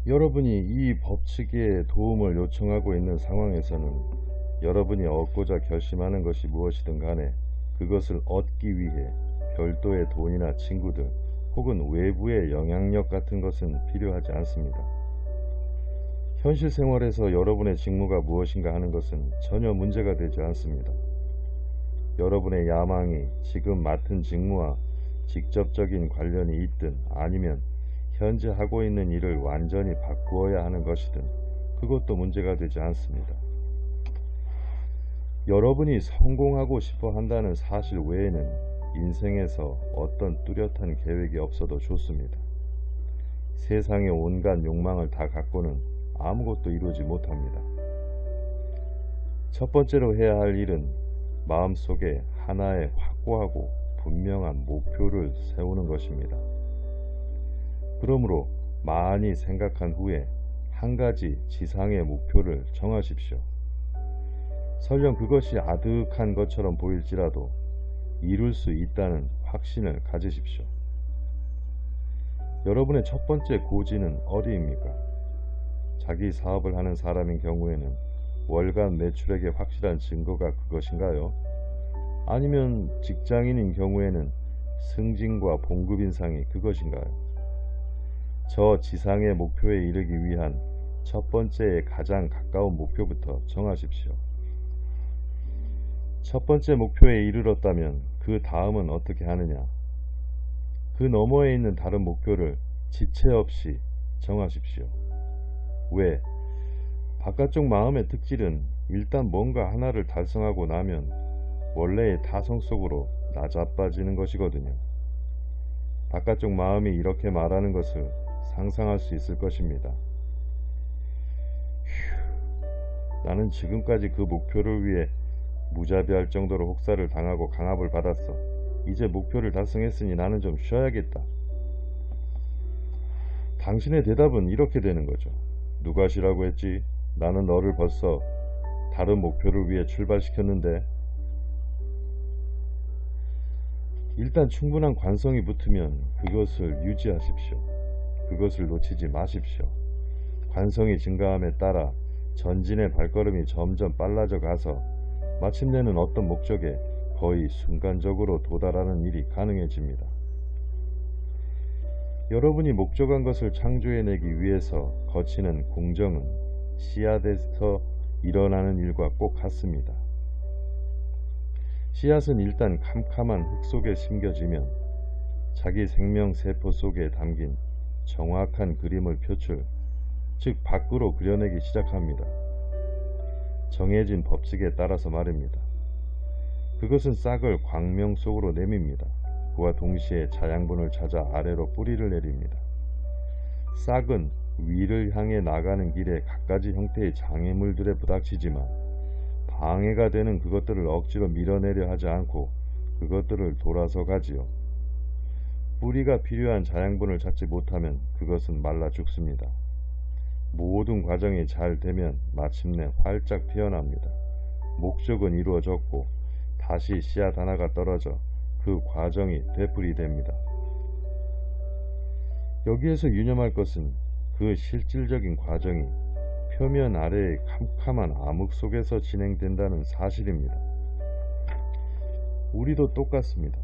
여러분이 이 법칙에 도움을 요청하고 있는 상황에서는 여러분이 얻고자 결심하는 것이 무엇이든 간에 그것을 얻기 위해 별도의 돈이나 친구들 혹은 외부의 영향력 같은 것은 필요하지 않습니다. 현실 생활에서 여러분의 직무가 무엇인가 하는 것은 전혀 문제가 되지 않습니다. 여러분의 야망이 지금 맡은 직무와 직접적인 관련이 있든 아니면 현재 하고 있는 일을 완전히 바꾸어야 하는 것이든 그것도 문제가 되지 않습니다. 여러분이 성공하고 싶어 한다는 사실 외에는 인생에서 어떤 뚜렷한 계획이 없어도 좋습니다. 세상의 온갖 욕망을 다 갖고는 아무것도 이루지 못합니다. 첫 번째로 해야 할 일은 마음속에 하나의 확고하고 분명한 목표를 세우는 것입니다. 그러므로 많이 생각한 후에 한 가지 지상의 목표를 정하십시오. 설령 그것이 아득한 것처럼 보일지라도 이룰 수 있다는 확신을 가지십시오. 여러분의 첫 번째 고지는 어디입니까? 자기 사업을 하는 사람인 경우에는 월간 매출액의 확실한 증거가 그것인가요? 아니면 직장인인 경우에는 승진과 봉급 인상이 그것인가요? 저 지상의 목표에 이르기 위한 첫 번째에 가장 가까운 목표부터 정하십시오. 첫 번째 목표에 이르렀다면 그 다음은 어떻게 하느냐? 그 너머에 있는 다른 목표를 지체 없이 정하십시오. 왜? 바깥쪽 마음의 특질은 일단 뭔가 하나를 달성하고 나면 원래의 타성 속으로 낮아빠지는 것이거든요. 바깥쪽 마음이 이렇게 말하는 것을 상상할 수 있을 것입니다. 나는 지금까지 그 목표를 위해 무자비할 정도로 혹사를 당하고 강압을 받았어. 이제 목표를 달성했으니 나는 좀 쉬어야겠다. 당신의 대답은 이렇게 되는 거죠. 누가 쉬라고 했지? 나는 너를 벌써 다른 목표를 위해 출발시켰는데. 일단 충분한 관성이 붙으면 그것을 유지하십시오. 그것을 놓치지 마십시오. 관성이 증가함에 따라 전진의 발걸음이 점점 빨라져 가서 마침내는 어떤 목적에 거의 순간적으로 도달하는 일이 가능해집니다. 여러분이 목적한 것을 창조해내기 위해서 거치는 공정은 씨앗에서 일어나는 일과 꼭 같습니다. 씨앗은 일단 캄캄한 흙 속에 심겨지면 자기 생명세포 속에 담긴 정확한 그림을 표출, 즉 밖으로 그려내기 시작합니다. 정해진 법칙에 따라서 말입니다. 그것은 싹을 광명 속으로 내밉니다. 그와 동시에 자양분을 찾아 아래로 뿌리를 내립니다. 싹은 위를 향해 나가는 길에 갖가지 형태의 장애물들에 부닥치지만 방해가 되는 그것들을 억지로 밀어내려 하지 않고 그것들을 돌아서 가지요. 뿌리가 필요한 자양분을 찾지 못하면 그것은 말라 죽습니다. 모든 과정이 잘 되면 마침내 활짝 피어납니다. 목적은 이루어졌고 다시 씨앗 하나가 떨어져 그 과정이 되풀이됩니다. 여기에서 유념할 것은 그 실질적인 과정이 표면 아래의 캄캄한 암흑 속에서 진행된다는 사실입니다. 우리도 똑같습니다.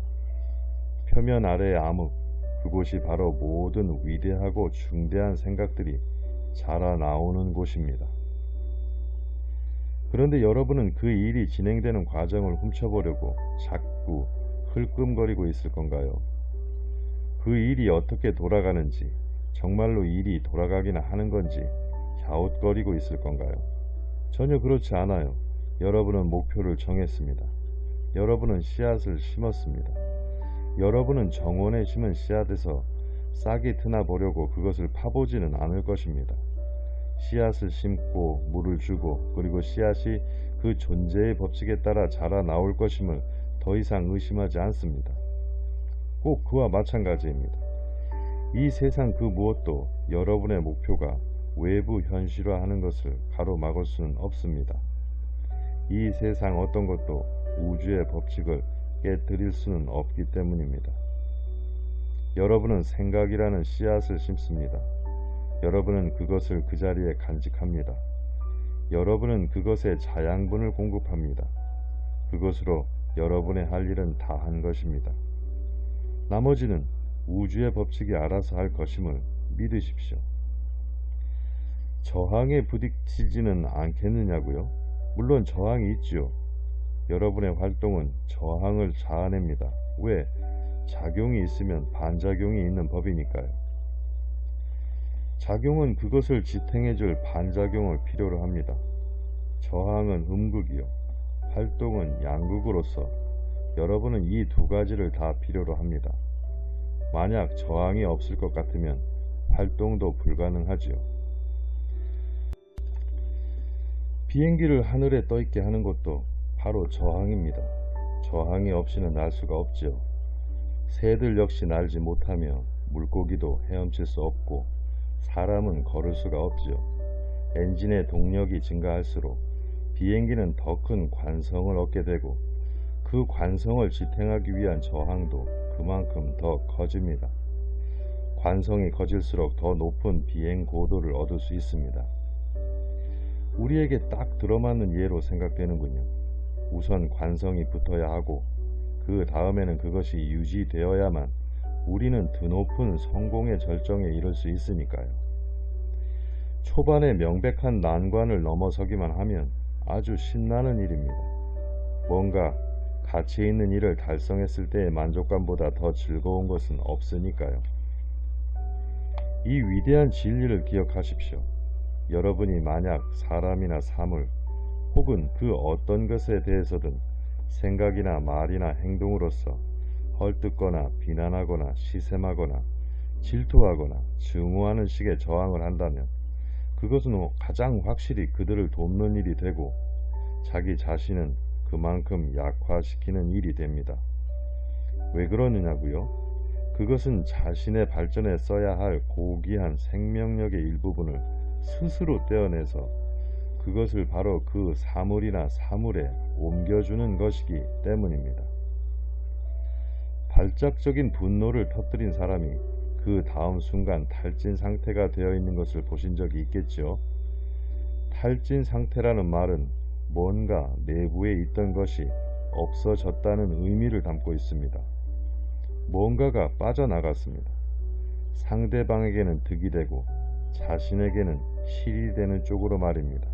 표면 아래의 암흑, 그곳이 바로 모든 위대하고 중대한 생각들이 자라나오는 곳입니다. 그런데 여러분은 그 일이 진행되는 과정을 훔쳐보려고 자꾸 흘끔거리고 있을 건가요? 그 일이 어떻게 돌아가는지, 정말로 일이 돌아가기나 하는 건지 갸웃거리고 있을 건가요? 전혀 그렇지 않아요. 여러분은 목표를 정했습니다. 여러분은 씨앗을 심었습니다. 여러분은 정원에 심은 씨앗에서 싹이 트나 보려고 그것을 파보지는 않을 것입니다. 씨앗을 심고 물을 주고 그리고 씨앗이 그 존재의 법칙에 따라 자라 나올 것임을 더 이상 의심하지 않습니다. 꼭 그와 마찬가지입니다. 이 세상 그 무엇도 여러분의 목표가 외부 현실화하는 것을 가로막을 수는 없습니다. 이 세상 어떤 것도 우주의 법칙을 깨뜨릴 수는 없기 때문입니다. 여러분은 생각이라는 씨앗을 심습니다. 여러분은 그것을 그 자리에 간직합니다. 여러분은 그것에 자양분을 공급합니다. 그것으로 여러분의 할 일은 다 한 것입니다. 나머지는 우주의 법칙이 알아서 할 것임을 믿으십시오. 저항에 부딪히지는 않겠느냐고요? 물론 저항이 있지요. 여러분의 활동은 저항을 자아냅니다. 왜? 작용이 있으면 반작용이 있는 법이니까요. 작용은 그것을 지탱해줄 반작용을 필요로 합니다. 저항은 음극이요. 활동은 양극으로서 여러분은 이 두 가지를 다 필요로 합니다. 만약 저항이 없을 것 같으면 활동도 불가능하지요. 비행기를 하늘에 떠있게 하는 것도 바로 저항입니다. 저항이 없이는 날 수가 없지요. 새들 역시 날지 못하며 물고기도 헤엄칠 수 없고 사람은 걸을 수가 없지요. 엔진의 동력이 증가할수록 비행기는 더 큰 관성을 얻게 되고 그 관성을 지탱하기 위한 저항도 그만큼 더 커집니다. 관성이 커질수록 더 높은 비행 고도를 얻을 수 있습니다. 우리에게 딱 들어맞는 예로 생각되는군요. 우선 관성이 붙어야 하고 그 다음에는 그것이 유지되어야만 우리는 드높은 성공의 절정에 이를 수 있으니까요. 초반에 명백한 난관을 넘어서기만 하면 아주 신나는 일입니다. 뭔가 가치 있는 일을 달성했을 때의 만족감보다 더 즐거운 것은 없으니까요. 이 위대한 진리를 기억하십시오. 여러분이 만약 사람이나 사물 혹은 그 어떤 것에 대해서든 생각이나 말이나 행동으로서 헐뜯거나 비난하거나 시샘하거나 질투하거나 증오하는 식의 저항을 한다면 그것은 가장 확실히 그들을 돕는 일이 되고 자기 자신은 그만큼 약화시키는 일이 됩니다. 왜 그러느냐고요? 그것은 자신의 발전에 써야 할 고귀한 생명력의 일부분을 스스로 떼어내서 그것을 바로 그 사물이나 사물에 옮겨주는 것이기 때문입니다. 발작적인 분노를 터뜨린 사람이 그 다음 순간 탈진 상태가 되어 있는 것을 보신 적이 있겠죠? 탈진 상태라는 말은 뭔가 내부에 있던 것이 없어졌다는 의미를 담고 있습니다. 뭔가가 빠져나갔습니다. 상대방에게는 득이 되고 자신에게는 실이 되는 쪽으로 말입니다.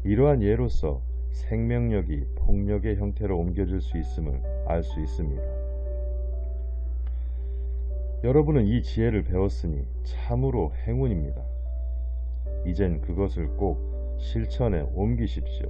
이러한 예로서 생명력이 폭력의 형태로 옮겨질 수 있음을 알 수 있습니다. 여러분은 이 지혜를 배웠으니 참으로 행운입니다. 이젠 그것을 꼭 실천에 옮기십시오.